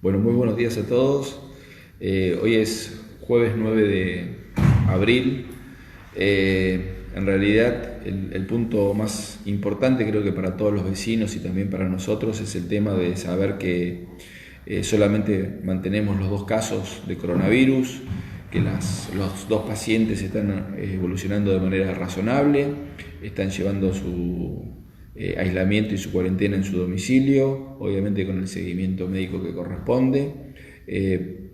Bueno, muy buenos días a todos. Hoy es jueves 9 de abril. En realidad, el punto más importante creo que para todos los vecinos y también para nosotros es el tema de saber que solamente mantenemos los dos casos de coronavirus, que los dos pacientes están evolucionando de manera razonable, están llevando su aislamiento y su cuarentena en su domicilio, obviamente con el seguimiento médico que corresponde,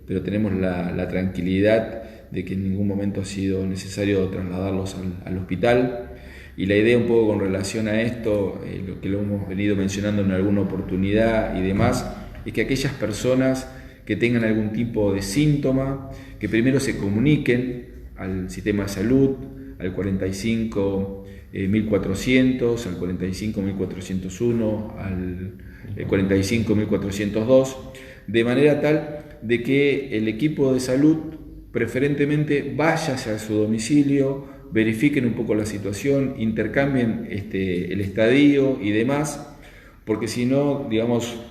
pero tenemos la tranquilidad de que en ningún momento ha sido necesario trasladarlos al hospital. Y la idea un poco con relación a esto, lo que lo hemos venido mencionando en alguna oportunidad y demás, es que aquellas personas que tengan algún tipo de síntoma, que primero se comuniquen al sistema de salud, al 45.400, al 45.401, al 45.402, de manera tal de que el equipo de salud preferentemente vaya hacia su domicilio, verifiquen un poco la situación, intercambien el estadio y demás, porque si no, digamos,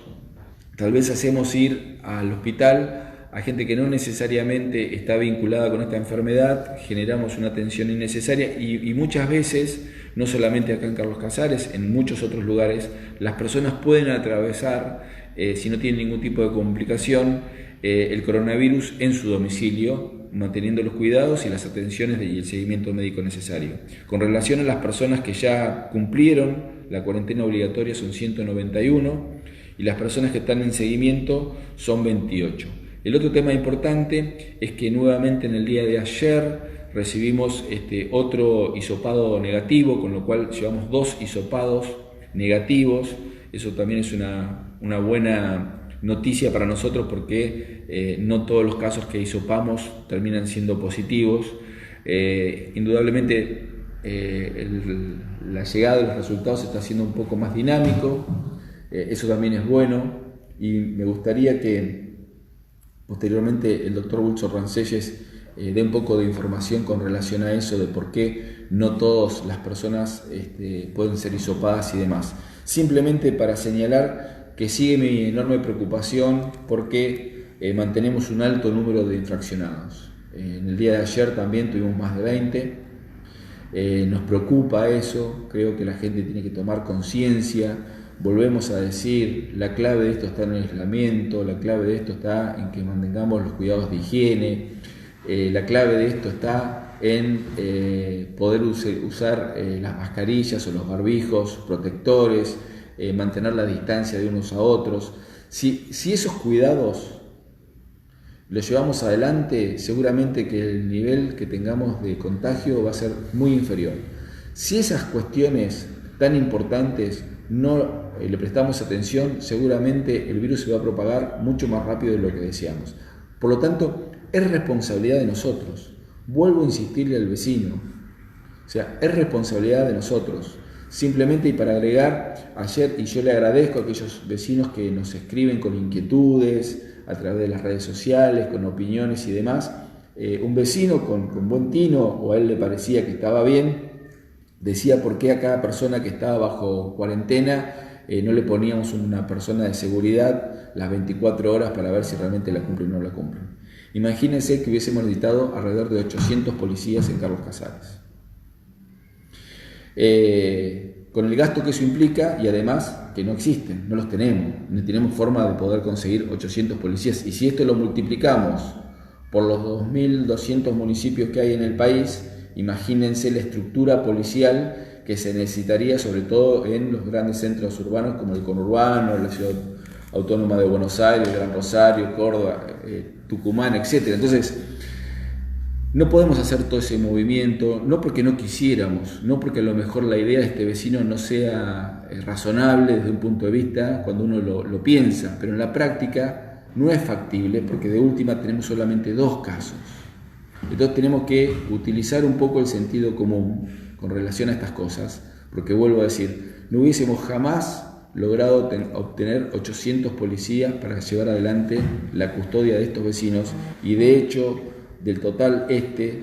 tal vez hacemos ir al hospital a gente que no necesariamente está vinculada con esta enfermedad, generamos una tensión innecesaria y muchas veces, no solamente acá en Carlos Casares, en muchos otros lugares, las personas pueden atravesar, si no tienen ningún tipo de complicación, el coronavirus en su domicilio, manteniendo los cuidados y las atenciones y el seguimiento médico necesario. Con relación a las personas que ya cumplieron la cuarentena obligatoria son 191 y las personas que están en seguimiento son 28. El otro tema importante es que nuevamente en el día de ayer recibimos otro hisopado negativo, con lo cual llevamos 2 hisopados negativos. Eso también es una buena noticia para nosotros porque no todos los casos que hisopamos terminan siendo positivos. Indudablemente la llegada de los resultados está siendo un poco más dinámico, eso también es bueno y me gustaría que posteriormente el doctor Wilson Rancelles dé un poco de información con relación a eso, de por qué no todas las personas pueden ser hisopadas y demás. Simplemente para señalar que sigue mi enorme preocupación porque mantenemos un alto número de infraccionados. En el día de ayer también tuvimos más de 20. Nos preocupa eso, creo que la gente tiene que tomar conciencia. Volvemos a decir, la clave de esto está en el aislamiento, la clave de esto está en que mantengamos los cuidados de higiene, la clave de esto está en poder usar las mascarillas o los barbijos protectores, mantener la distancia de unos a otros. Si esos cuidados los llevamos adelante, seguramente que el nivel que tengamos de contagio va a ser muy inferior. Si esas cuestiones tan importantes no le prestamos atención, seguramente el virus se va a propagar mucho más rápido de lo que deseamos. Por lo tanto, es responsabilidad de nosotros. Vuelvo a insistirle al vecino. O sea, es responsabilidad de nosotros. Simplemente, y para agregar, ayer, y yo le agradezco a aquellos vecinos que nos escriben con inquietudes a través de las redes sociales, con opiniones y demás, un vecino con buen tino, o a él le parecía que estaba bien, decía por qué a cada persona que estaba bajo cuarentena no le poníamos una persona de seguridad las 24 horas para ver si realmente la cumplen o no la cumplen. Imagínense que hubiésemos necesitado alrededor de 800 policías en Carlos Casares. Con el gasto que eso implica y además que no existen, no los tenemos, no tenemos forma de poder conseguir 800 policías. Y si esto lo multiplicamos por los 2.200 municipios que hay en el país, imagínense la estructura policial que se necesitaría, sobre todo en los grandes centros urbanos como el conurbano, la Ciudad Autónoma de Buenos Aires, Gran Rosario, Córdoba, Tucumán, etc. Entonces, no podemos hacer todo ese movimiento, no porque no quisiéramos, no porque a lo mejor la idea de este vecino no sea razonable desde un punto de vista cuando uno lo piensa, pero en la práctica no es factible porque de última tenemos solamente 2 casos. Entonces tenemos que utilizar un poco el sentido común con relación a estas cosas, porque vuelvo a decir, no hubiésemos jamás logrado obtener 800 policías para llevar adelante la custodia de estos vecinos y de hecho del total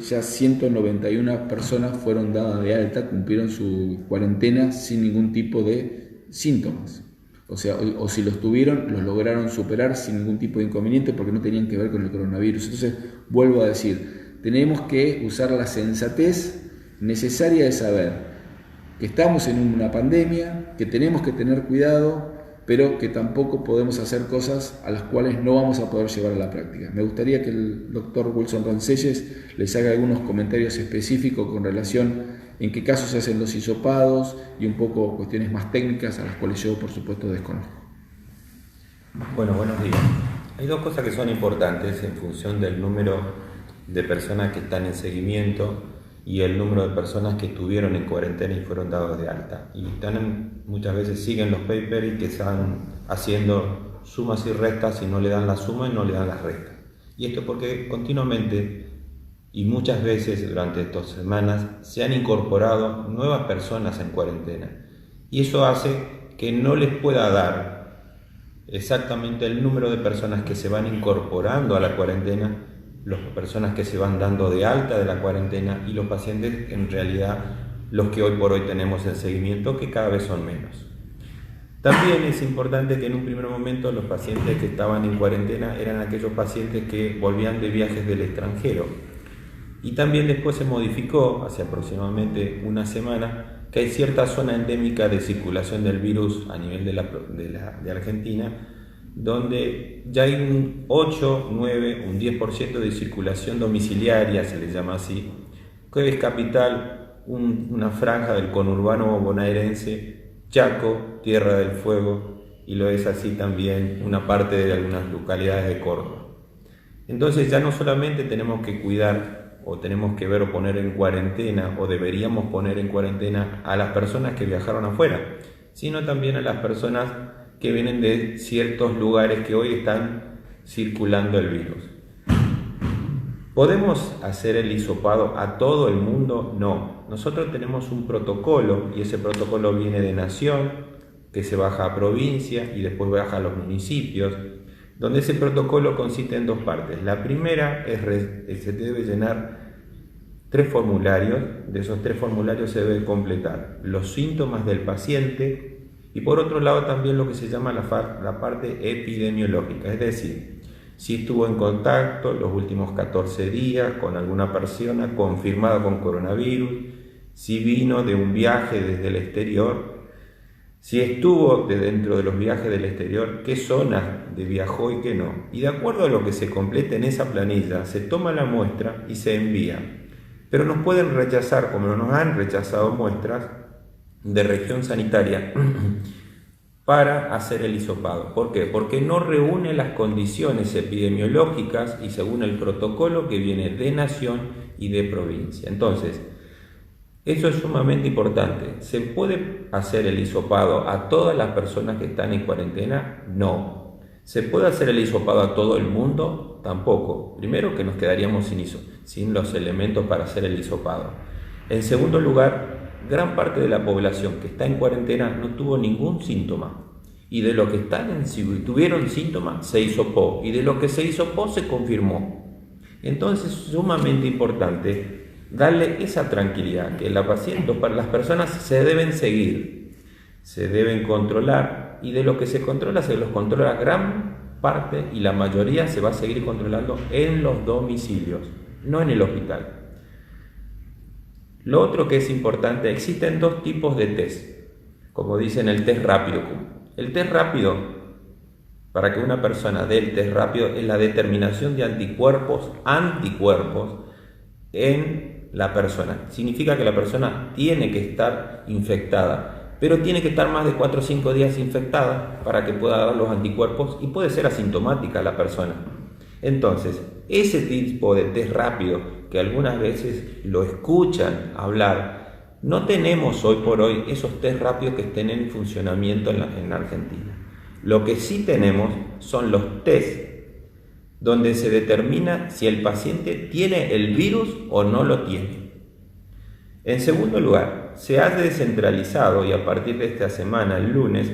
ya 191 personas fueron dadas de alta, cumplieron su cuarentena sin ningún tipo de síntomas. O sea, o si los tuvieron, los lograron superar sin ningún tipo de inconveniente porque no tenían que ver con el coronavirus. Entonces, vuelvo a decir, tenemos que usar la sensatez necesaria de saber que estamos en una pandemia, que tenemos que tener cuidado, pero que tampoco podemos hacer cosas a las cuales no vamos a poder llevar a la práctica. Me gustaría que el doctor Wilson Roncelles les haga algunos comentarios específicos con relación en qué casos se hacen los hisopados y un poco cuestiones más técnicas a las cuales yo, por supuesto, desconozco. Bueno, buenos días. Hay dos cosas que son importantes en función del número de personas que están en seguimiento y el número de personas que estuvieron en cuarentena y fueron dados de alta. Y muchas veces siguen los papers y que están haciendo sumas y restas y no le dan la suma y no le dan las restas. Y esto porque continuamente y muchas veces durante estas semanas se han incorporado nuevas personas en cuarentena. Y eso hace que no les pueda dar exactamente el número de personas que se van incorporando a la cuarentena, las personas que se van dando de alta de la cuarentena y los pacientes en realidad los que hoy por hoy tenemos en seguimiento, que cada vez son menos. También es importante que en un primer momento los pacientes que estaban en cuarentena eran aquellos pacientes que volvían de viajes del extranjero. Y también después se modificó, hace aproximadamente una semana, que hay cierta zona endémica de circulación del virus a nivel de Argentina, donde ya hay un 8, 9, un 10% de circulación domiciliaria, se le llama así, que es capital, una franja del conurbano bonaerense, Chaco, Tierra del Fuego, y lo es así también una parte de algunas localidades de Córdoba. Entonces ya no solamente tenemos que cuidar o tenemos que ver o poner en cuarentena o deberíamos poner en cuarentena a las personas que viajaron afuera, sino también a las personas que vienen de ciertos lugares que hoy están circulando el virus. ¿Podemos hacer el hisopado a todo el mundo? No. Nosotros tenemos un protocolo y ese protocolo viene de nación, que se baja a provincia y después baja a los municipios, donde ese protocolo consiste en dos partes. La primera es se debe llenar 3 formularios, de esos 3 formularios se debe completar los síntomas del paciente y por otro lado también lo que se llama la parte epidemiológica, es decir, si estuvo en contacto los últimos 14 días con alguna persona confirmada con coronavirus, si vino de un viaje desde el exterior, si estuvo dentro de los viajes del exterior, qué zonas viajó y qué no. Y de acuerdo a lo que se complete en esa planilla, se toma la muestra y se envía. Pero nos pueden rechazar, como nos han rechazado muestras de región sanitaria para hacer el hisopado. ¿Por qué? Porque no reúne las condiciones epidemiológicas y según el protocolo que viene de nación y de provincia. Entonces, eso es sumamente importante. ¿Se puede hacer el hisopado a todas las personas que están en cuarentena? No. ¿Se puede hacer el hisopado a todo el mundo? Tampoco. Primero que nos quedaríamos sin los elementos para hacer el hisopado. En segundo lugar, gran parte de la población que está en cuarentena no tuvo ningún síntoma. Y de los que tuvieron síntomas, se hisopó. Y de lo que se hisopó, se confirmó. Entonces, sumamente importante darle esa tranquilidad, que para las personas se deben seguir, se deben controlar, y de lo que se controla, se los controla gran parte y la mayoría se va a seguir controlando en los domicilios, no en el hospital. Lo otro que es importante, existen 2 tipos de test, como dicen el test rápido. El test rápido, para que una persona dé el test rápido, es la determinación de anticuerpos en la persona. Significa que la persona tiene que estar infectada, pero tiene que estar más de 4 o 5 días infectada para que pueda dar los anticuerpos y puede ser asintomática la persona. Entonces, ese tipo de test rápido que algunas veces lo escuchan hablar, no tenemos hoy por hoy esos test rápidos que estén en funcionamiento en Argentina. Lo que sí tenemos son los test donde se determina si el paciente tiene el virus o no lo tiene. En segundo lugar, se ha descentralizado y a partir de esta semana, el lunes,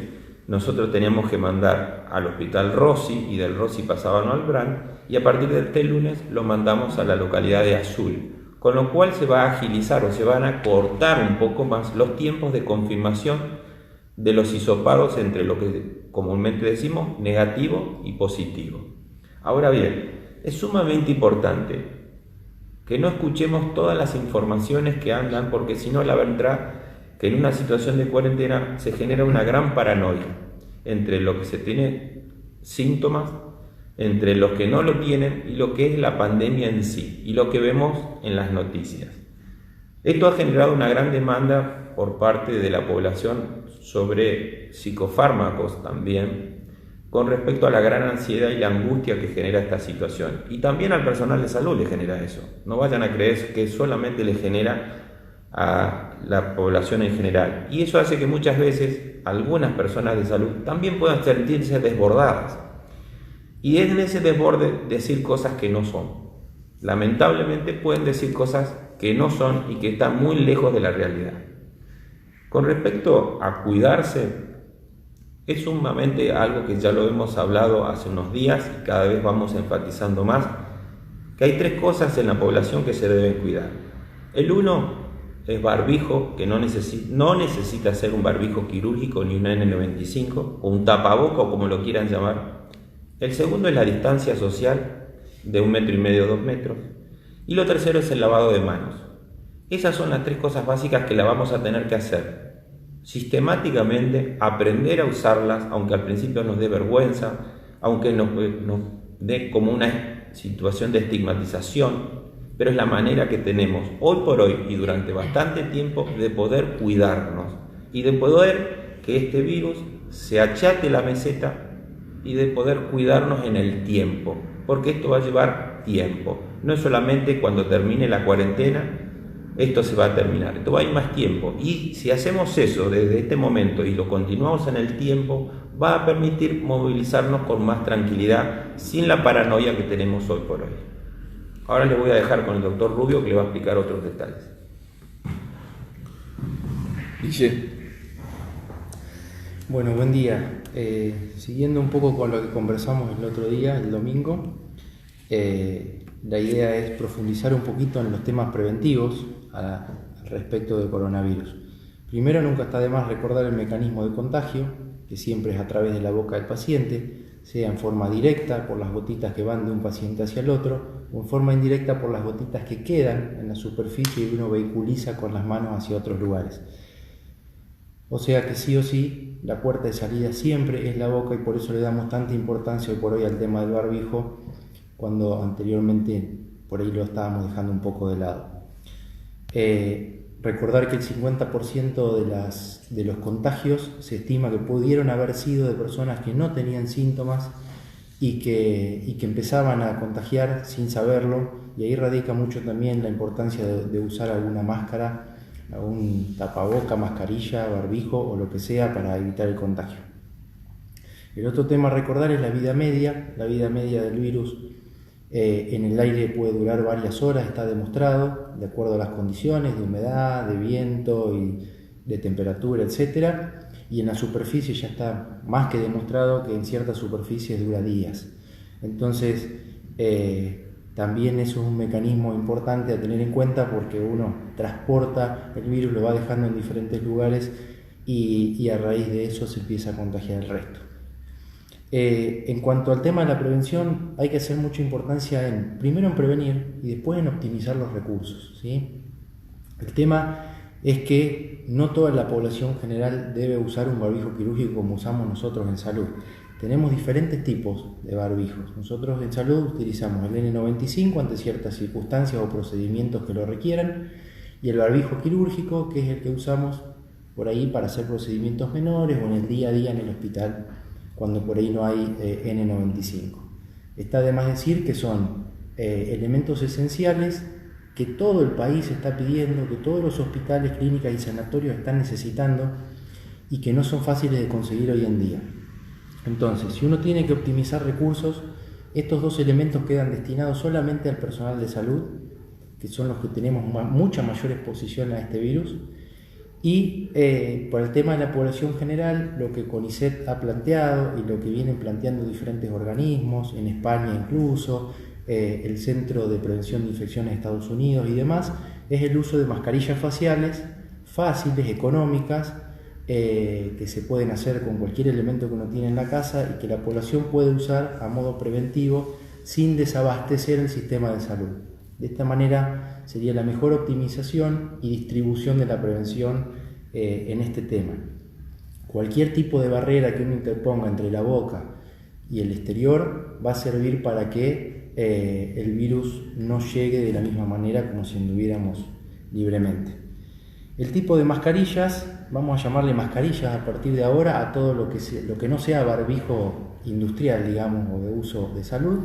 nosotros teníamos que mandar al Hospital Rossi y del Rossi pasaban al Brand y a partir de este lunes lo mandamos a la localidad de Azul, con lo cual se va a agilizar o se van a cortar un poco más los tiempos de confirmación de los hisopados entre lo que comúnmente decimos negativo y positivo. Ahora bien, es sumamente importante que no escuchemos todas las informaciones que andan, porque si no, la verdad que en una situación de cuarentena se genera una gran paranoia entre lo que se tiene síntomas, entre los que no lo tienen y lo que es la pandemia en sí y lo que vemos en las noticias. Esto ha generado una gran demanda por parte de la población sobre psicofármacos también, con respecto a la gran ansiedad y la angustia que genera esta situación. Y también al personal de salud le genera eso. No vayan a creer que solamente le genera a la población en general. Y eso hace que muchas veces algunas personas de salud también puedan sentirse desbordadas. Y en ese desborde decir cosas que no son. Lamentablemente pueden decir cosas que no son y que están muy lejos de la realidad. Con respecto a cuidarse, es sumamente algo que ya lo hemos hablado hace unos días y cada vez vamos enfatizando más, que hay 3 cosas en la población que se deben cuidar. El uno es barbijo, que no necesita ser un barbijo quirúrgico ni un N95 o un tapaboca o como lo quieran llamar. El segundo es la distancia social de 1,5 metros, 2 metros. Y lo tercero es el lavado de manos. Esas son las 3 cosas básicas que la vamos a tener que hacer sistemáticamente, aprender a usarlas, aunque al principio nos dé vergüenza, aunque nos dé como una situación de estigmatización, pero es la manera que tenemos hoy por hoy y durante bastante tiempo de poder cuidarnos y de poder que este virus se achate la meseta y de poder cuidarnos en el tiempo, porque esto va a llevar tiempo, no es solamente cuando termine la cuarentena, esto se va a terminar, esto va a ir más tiempo, y si hacemos eso desde este momento y lo continuamos en el tiempo, va a permitir movilizarnos con más tranquilidad, sin la paranoia que tenemos hoy por hoy. Ahora les voy a dejar con el doctor Rubio, que le va a explicar otros detalles. Guille. Bueno, buen día. Siguiendo un poco con lo que conversamos el otro día, el domingo, la idea es profundizar un poquito en los temas preventivos al respecto de coronavirus. Primero, nunca está de más recordar el mecanismo de contagio, que siempre es a través de la boca del paciente, sea en forma directa por las gotitas que van de un paciente hacia el otro, o en forma indirecta por las gotitas que quedan en la superficie y uno vehiculiza con las manos hacia otros lugares. O sea que sí o sí, la puerta de salida siempre es la boca y por eso le damos tanta importancia hoy por hoy al tema del barbijo, cuando anteriormente por ahí lo estábamos dejando un poco de lado. Recordar que el 50% de los contagios se estima que pudieron haber sido de personas que no tenían síntomas y que empezaban a contagiar sin saberlo, y ahí radica mucho también la importancia de usar alguna máscara, algún tapaboca, mascarilla, barbijo o lo que sea para evitar el contagio. El otro tema a recordar es la vida media. La vida media del virus en el aire puede durar varias horas, está demostrado, de acuerdo a las condiciones de humedad, de viento y de temperatura, etc. Y en la superficie ya está más que demostrado que en ciertas superficies dura días. Entonces, también eso es un mecanismo importante a tener en cuenta, porque uno transporta el virus, lo va dejando en diferentes lugares y a raíz de eso se empieza a contagiar el resto. En cuanto al tema de la prevención, hay que hacer mucha importancia primero en prevenir y después en optimizar los recursos, ¿sí? El tema es que no toda la población general debe usar un barbijo quirúrgico como usamos nosotros en salud. Tenemos diferentes tipos de barbijos. Nosotros en salud utilizamos el N95 ante ciertas circunstancias o procedimientos que lo requieran, y el barbijo quirúrgico, que es el que usamos por ahí para hacer procedimientos menores o en el día a día en el hospital, cuando por ahí no hay N95. Está de más decir que son elementos esenciales que todo el país está pidiendo, que todos los hospitales, clínicas y sanatorios están necesitando y que no son fáciles de conseguir hoy en día. Entonces, si uno tiene que optimizar recursos, estos 2 elementos quedan destinados solamente al personal de salud, que son los que tenemos mucha mayor exposición a este virus, y por el tema de la población general, lo que CONICET ha planteado y lo que vienen planteando diferentes organismos, en España incluso, el Centro de Prevención de Infecciones de Estados Unidos y demás, es el uso de mascarillas faciales fáciles, económicas, que se pueden hacer con cualquier elemento que uno tiene en la casa y que la población puede usar a modo preventivo sin desabastecer el sistema de salud. De esta manera sería la mejor optimización y distribución de la prevención en este tema. Cualquier tipo de barrera que uno interponga entre la boca y el exterior va a servir para que el virus no llegue de la misma manera como si anduviéramos libremente. El tipo de mascarillas, vamos a llamarle mascarillas a partir de ahora a todo lo que no sea barbijo industrial, digamos, o de uso de salud.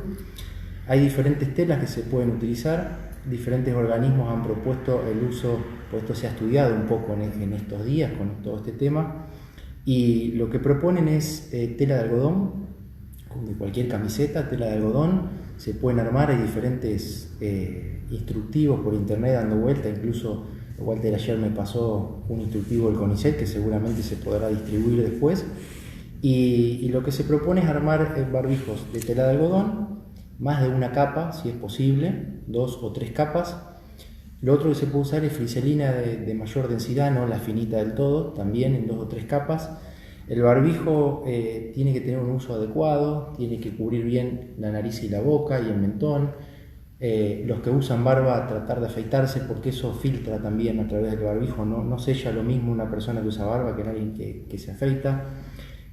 Hay diferentes telas que se pueden utilizar, diferentes organismos han propuesto el uso, pues esto se ha estudiado un poco en estos días con todo este tema, y lo que proponen es tela de algodón, de cualquier camiseta, tela de algodón, se pueden armar, hay diferentes instructivos por internet dando vuelta, incluso Walter ayer me pasó un instructivo del CONICET que seguramente se podrá distribuir después, y lo que se propone es armar barbijos de tela de algodón, más de una capa si es posible, 2 o 3 capas. Lo otro que se puede usar es friselina de mayor densidad, no la finita del todo, también en 2 o 3 capas. El barbijo tiene que tener un uso adecuado, tiene que cubrir bien la nariz y la boca y el mentón. Los que usan barba, tratar de afeitarse porque eso filtra también a través del barbijo, no sella lo mismo una persona que usa barba que alguien que se afeita.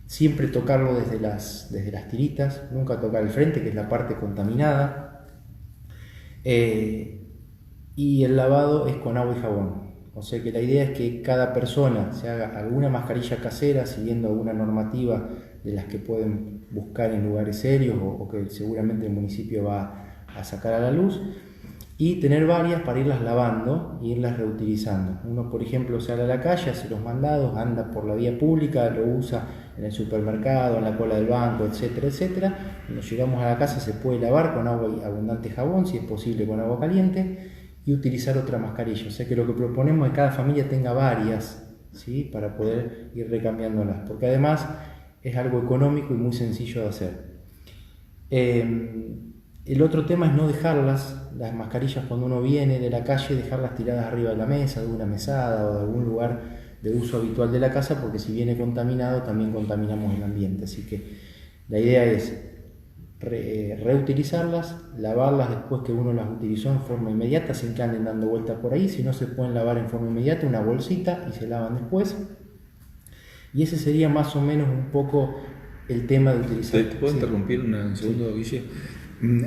Siempre tocarlo desde las tiritas, nunca tocar el frente, que es la parte contaminada. Y el lavado es con agua y jabón. O sea que la idea es que cada persona se haga alguna mascarilla casera siguiendo alguna normativa de las que pueden buscar en lugares serios o que seguramente el municipio va a sacar a la luz, y tener varias para irlas lavando e irlas reutilizando. Uno, por ejemplo, sale a la calle, hace los mandados, anda por la vía pública, lo usa en el supermercado, en la cola del banco, etcétera, etcétera. Cuando llegamos a la casa se puede lavar con agua y abundante jabón, si es posible con agua caliente, y utilizar otra mascarilla. O sea que lo que proponemos es que cada familia tenga varias, ¿sí?, para poder ir recambiándolas, porque además es algo económico y muy sencillo de hacer. El otro tema es no dejarlas, las mascarillas cuando uno viene de la calle, dejarlas tiradas arriba de la mesa, de una mesada o de algún lugar de uso habitual de la casa, porque si viene contaminado también contaminamos el ambiente. Así que la idea es reutilizarlas, lavarlas después que uno las utilizó en forma inmediata, sin que anden dando vueltas por ahí. Si no se pueden lavar en forma inmediata, una bolsita y se lavan después. Y ese sería más o menos un poco el tema de utilizar. ¿Te puedo interrumpir un segundo, Guille?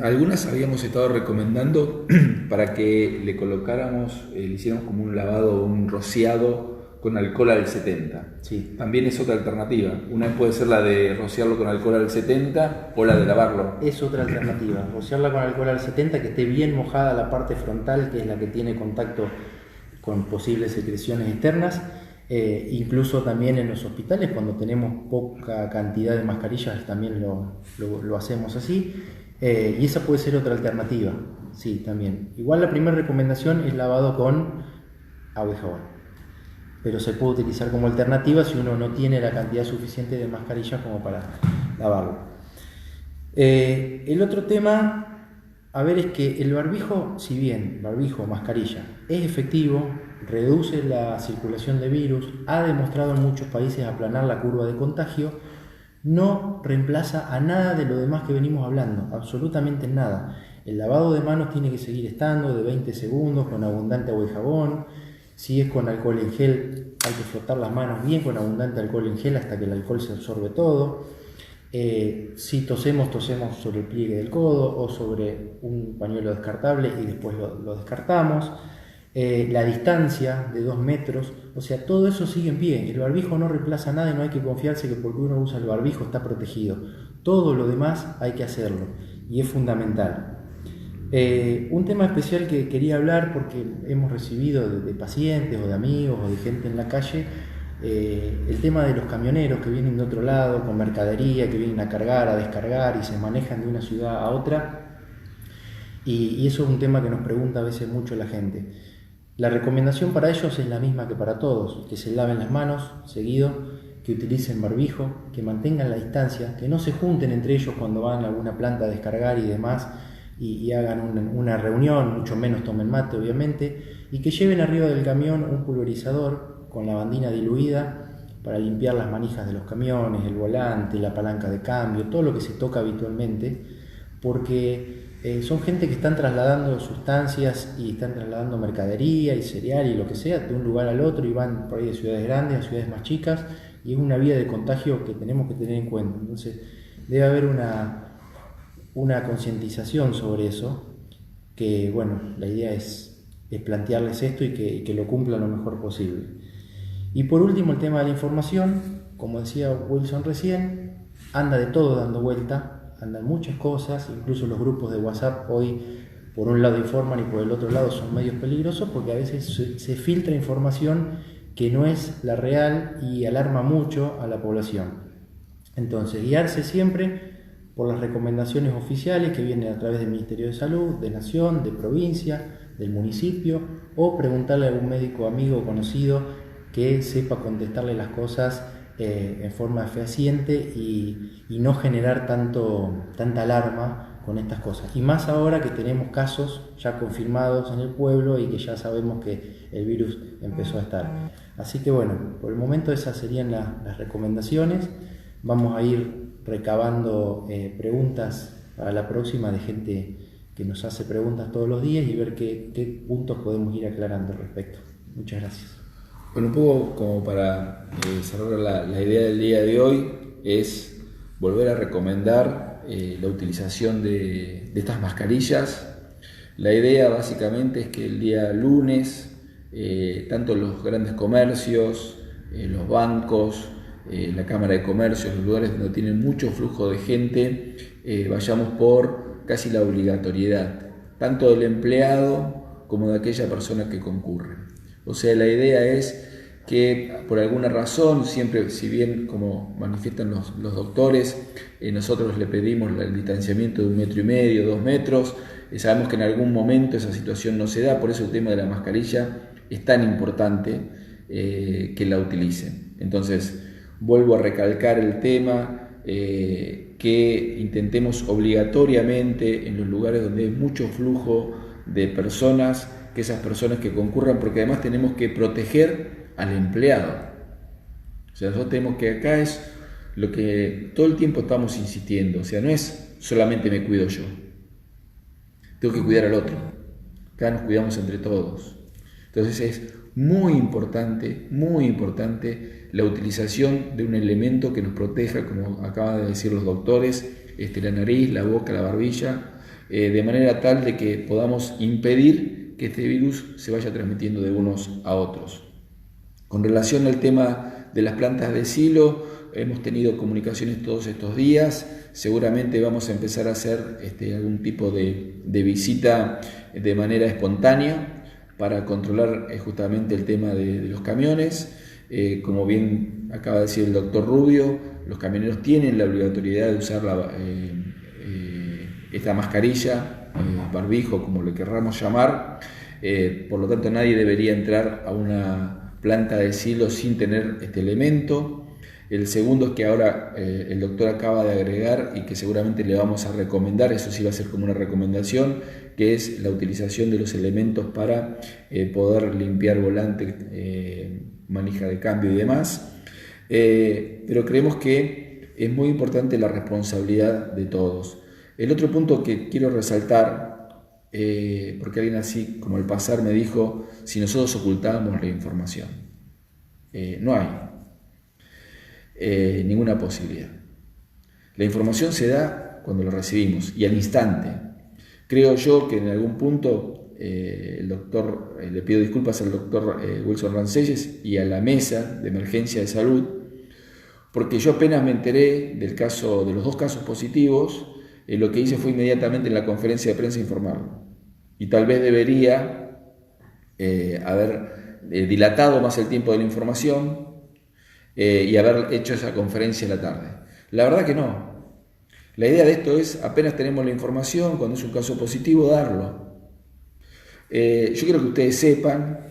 Algunas habíamos estado recomendando para que le colocáramos, le hiciéramos como un lavado, un rociado con alcohol al 70. Sí. También es otra alternativa. Una puede ser la de rociarlo con alcohol al 70 o la de lavarlo. Es otra alternativa. Rociarla con alcohol al 70, que esté bien mojada la parte frontal, que es la que tiene contacto con posibles secreciones externas. Incluso también en los hospitales, cuando tenemos poca cantidad de mascarillas, también lo hacemos así. Y esa puede ser otra alternativa, sí, también. Igual la primera recomendación es lavado con agua y jabón, pero se puede utilizar como alternativa si uno no tiene la cantidad suficiente de mascarillas como para lavarlo. El otro tema, a ver, es que el barbijo, si bien barbijo o mascarilla es efectivo, reduce la circulación de virus, ha demostrado en muchos países aplanar la curva de contagio, no reemplaza a nada de lo demás que venimos hablando, absolutamente nada. El lavado de manos tiene que seguir estando de 20 segundos con abundante agua y jabón. Si es con alcohol en gel, hay que frotar las manos bien con abundante alcohol en gel hasta que el alcohol se absorbe todo. Si tosemos sobre el pliegue del codo o sobre un pañuelo descartable y después lo descartamos. La distancia de 2 metros, o sea, todo eso sigue en pie. El barbijo no reemplaza nada y no hay que confiarse que porque uno usa el barbijo está protegido. Todo lo demás hay que hacerlo y es fundamental. Un tema especial que quería hablar, porque hemos recibido de pacientes o de amigos o de gente en la calle, el tema de los camioneros que vienen de otro lado con mercadería, que vienen a cargar, a descargar y se manejan de una ciudad a otra, y eso es un tema que nos pregunta a veces mucho la gente. La recomendación para ellos es la misma que para todos, que se laven las manos seguido, que utilicen barbijo, que mantengan la distancia, que no se junten entre ellos cuando van a alguna planta a descargar y demás y hagan una reunión, mucho menos tomen mate obviamente, y que lleven arriba del camión un pulverizador con lavandina diluida para limpiar las manijas de los camiones, el volante, la palanca de cambio, todo lo que se toca habitualmente, porque son gente que están trasladando sustancias y están trasladando mercadería y cereal y lo que sea de un lugar al otro, y van por ahí de ciudades grandes a ciudades más chicas, y es una vía de contagio que tenemos que tener en cuenta. Entonces debe haber una concientización sobre eso, que bueno, la idea es plantearles esto y que lo cumplan lo mejor posible. Y por último, el tema de la información, como decía Wilson recién, anda de todo dando vuelta, andan muchas cosas, incluso los grupos de WhatsApp hoy por un lado informan y por el otro lado son medios peligrosos, porque a veces se filtra información que no es la real y alarma mucho a la población. Entonces, guiarse siempre por las recomendaciones oficiales que vienen a través del Ministerio de Salud, de Nación, de provincia, del municipio, o preguntarle a algún médico amigo o conocido que sepa contestarle las cosas en forma fehaciente y no generar tanta alarma con estas cosas. Y más ahora que tenemos casos ya confirmados en el pueblo y que ya sabemos que el virus empezó a estar. Así que bueno, por el momento esas serían las recomendaciones. Vamos a ir recabando preguntas para la próxima de gente que nos hace preguntas todos los días y ver qué puntos podemos ir aclarando al respecto. Muchas gracias. Bueno, un poco como para cerrar la idea del día de hoy es volver a recomendar la utilización de estas mascarillas. La idea básicamente es que el día lunes tanto los grandes comercios, los bancos, la Cámara de Comercio, los lugares donde tienen mucho flujo de gente, vayamos por casi la obligatoriedad, tanto del empleado como de aquella persona que concurre. O sea, la idea es que por alguna razón, siempre, si bien como manifiestan los doctores, nosotros le pedimos el distanciamiento de 1,5 metros, 2 metros, sabemos que en algún momento esa situación no se da, por eso el tema de la mascarilla es tan importante que la utilicen. Entonces, vuelvo a recalcar el tema, que intentemos obligatoriamente en los lugares donde hay mucho flujo de personas, que esas personas que concurran, porque además tenemos que proteger al empleado. O sea, nosotros tenemos que acá es lo que todo el tiempo estamos insistiendo, o sea, no es solamente me cuido yo, tengo que cuidar al otro, acá nos cuidamos entre todos. Entonces es muy importante la utilización de un elemento que nos proteja, como acaban de decir los doctores, la nariz, la boca, la barbilla, de manera tal de que podamos impedir que este virus se vaya transmitiendo de unos a otros. Con relación al tema de las plantas de silo, hemos tenido comunicaciones todos estos días, seguramente vamos a empezar a hacer algún tipo de visita de manera espontánea para controlar justamente el tema de los camiones. Como bien acaba de decir el doctor Rubio, los camioneros tienen la obligatoriedad de usar esta mascarilla, barbijo, como le querramos llamar, por lo tanto nadie debería entrar a una planta de silo sin tener este elemento. El segundo es que ahora el doctor acaba de agregar y que seguramente le vamos a recomendar, eso sí va a ser como una recomendación, que es la utilización de los elementos para poder limpiar volante, manija de cambio y demás. Pero creemos que es muy importante la responsabilidad de todos. El otro punto que quiero resaltar, porque alguien así como al pasar me dijo si nosotros ocultábamos la información. No hay ninguna posibilidad. La información se da cuando la recibimos y al instante. Creo yo que en algún punto le pido disculpas al doctor Wilson Rancelles y a la mesa de emergencia de salud, porque yo apenas me enteré del caso, de los 2 casos positivos, lo que hice fue inmediatamente en la conferencia de prensa informarlo. Y tal vez debería haber dilatado más el tiempo de la información y haber hecho esa conferencia en la tarde. La verdad que no. La idea de esto es, apenas tenemos la información, cuando es un caso positivo, darlo. Yo quiero que ustedes sepan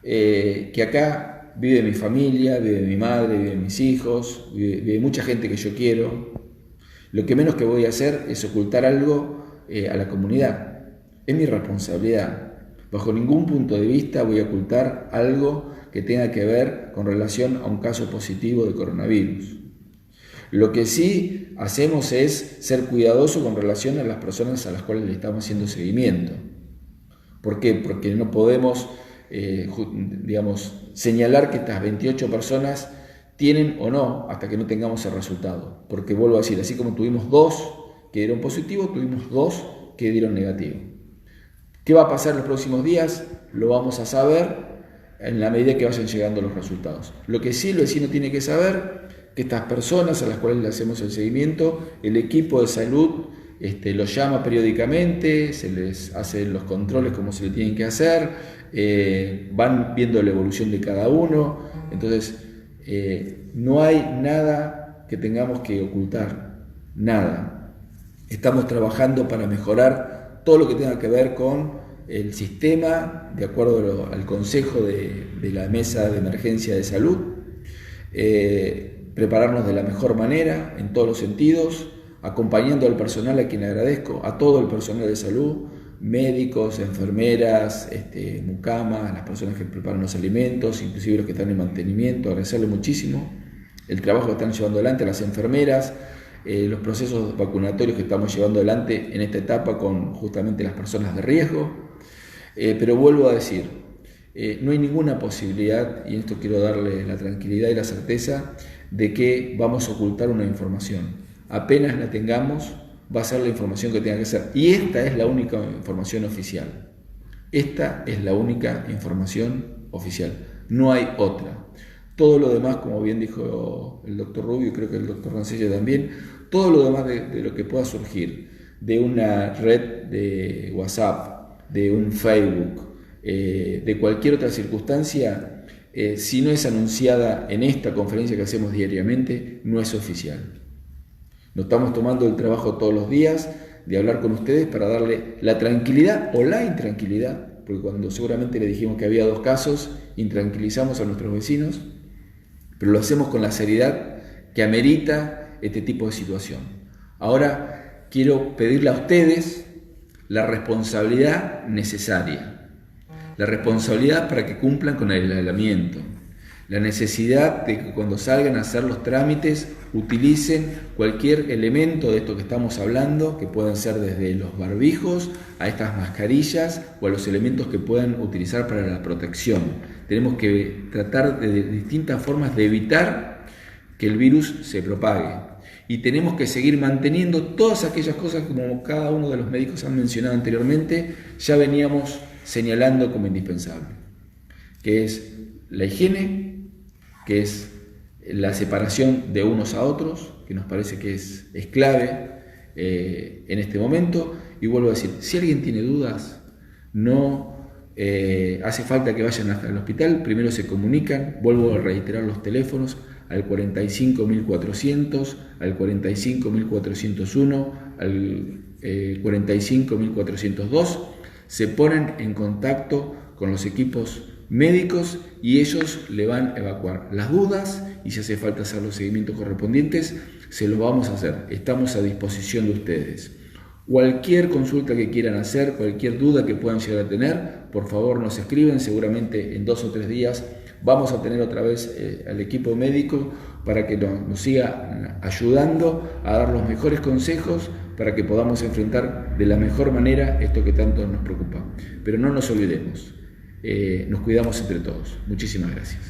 que acá vive mi familia, vive mi madre, viven mis hijos, vive mucha gente que yo quiero. Lo que menos que voy a hacer es ocultar algo a la comunidad. Es mi responsabilidad. Bajo ningún punto de vista voy a ocultar algo que tenga que ver con relación a un caso positivo de coronavirus. Lo que sí hacemos es ser cuidadosos con relación a las personas a las cuales le estamos haciendo seguimiento. ¿Por qué? Porque no podemos, señalar que estas 28 personas tienen o no hasta que no tengamos el resultado. Porque vuelvo a decir, así como tuvimos 2 que dieron positivo, tuvimos 2 que dieron negativo. ¿Qué va a pasar en los próximos días? Lo vamos a saber en la medida que vayan llegando los resultados. Lo que sí el vecino tiene que saber, que estas personas a las cuales le hacemos el seguimiento, el equipo de salud los llama periódicamente, se les hace los controles como se le tienen que hacer, van viendo la evolución de cada uno, entonces no hay nada que tengamos que ocultar, nada. Estamos trabajando para mejorar todo lo que tenga que ver con el sistema, de acuerdo al consejo de la mesa de emergencia de salud, prepararnos de la mejor manera en todos los sentidos, acompañando al personal, a quien agradezco, a todo el personal de salud, médicos, enfermeras, mucamas, las personas que preparan los alimentos, inclusive los que están en mantenimiento, agradecerle muchísimo el trabajo que están llevando adelante, las enfermeras, los procesos vacunatorios que estamos llevando adelante en esta etapa con justamente las personas de riesgo. Pero vuelvo a decir, no hay ninguna posibilidad, y en esto quiero darle la tranquilidad y la certeza, de que vamos a ocultar una información. Apenas la tengamos, va a ser la información que tenga que ser. Y esta es la única información oficial. Esta es la única información oficial. No hay otra. Todo lo demás, como bien dijo el doctor Rubio, y creo que el doctor Rancella también, todo lo demás de lo que pueda surgir de una red de WhatsApp, de un Facebook, de cualquier otra circunstancia, si no es anunciada en esta conferencia que hacemos diariamente, no es oficial. Nos estamos tomando el trabajo todos los días de hablar con ustedes para darle la tranquilidad o la intranquilidad, porque cuando seguramente le dijimos que había 2 casos, intranquilizamos a nuestros vecinos, pero lo hacemos con la seriedad que amerita este tipo de situación. Ahora quiero pedirle a ustedes la responsabilidad necesaria, la responsabilidad para que cumplan con el aislamiento, la necesidad de que cuando salgan a hacer los trámites utilicen cualquier elemento de esto que estamos hablando, que puedan ser desde los barbijos a estas mascarillas o a los elementos que puedan utilizar para la protección. Tenemos que tratar de distintas formas de evitar que el virus se propague. Y tenemos que seguir manteniendo todas aquellas cosas que, como cada uno de los médicos han mencionado anteriormente, ya veníamos señalando como indispensable, que es la higiene, que es la separación de unos a otros, que nos parece que es clave en este momento. Y vuelvo a decir, si alguien tiene dudas, no hace falta que vayan hasta el hospital, primero se comunican, vuelvo a reiterar los teléfonos, al 45.400, al 45.401, al 45.402, se ponen en contacto con los equipos médicos y ellos le van a evacuar las dudas, y si hace falta hacer los seguimientos correspondientes, se los vamos a hacer. Estamos a disposición de ustedes. Cualquier consulta que quieran hacer, cualquier duda que puedan llegar a tener, por favor nos escriben. Seguramente en 2 o 3 días vamos a tener otra vez al equipo médico para que nos siga ayudando a dar los mejores consejos para que podamos enfrentar de la mejor manera esto que tanto nos preocupa. Pero no nos olvidemos, nos cuidamos entre todos. Muchísimas gracias.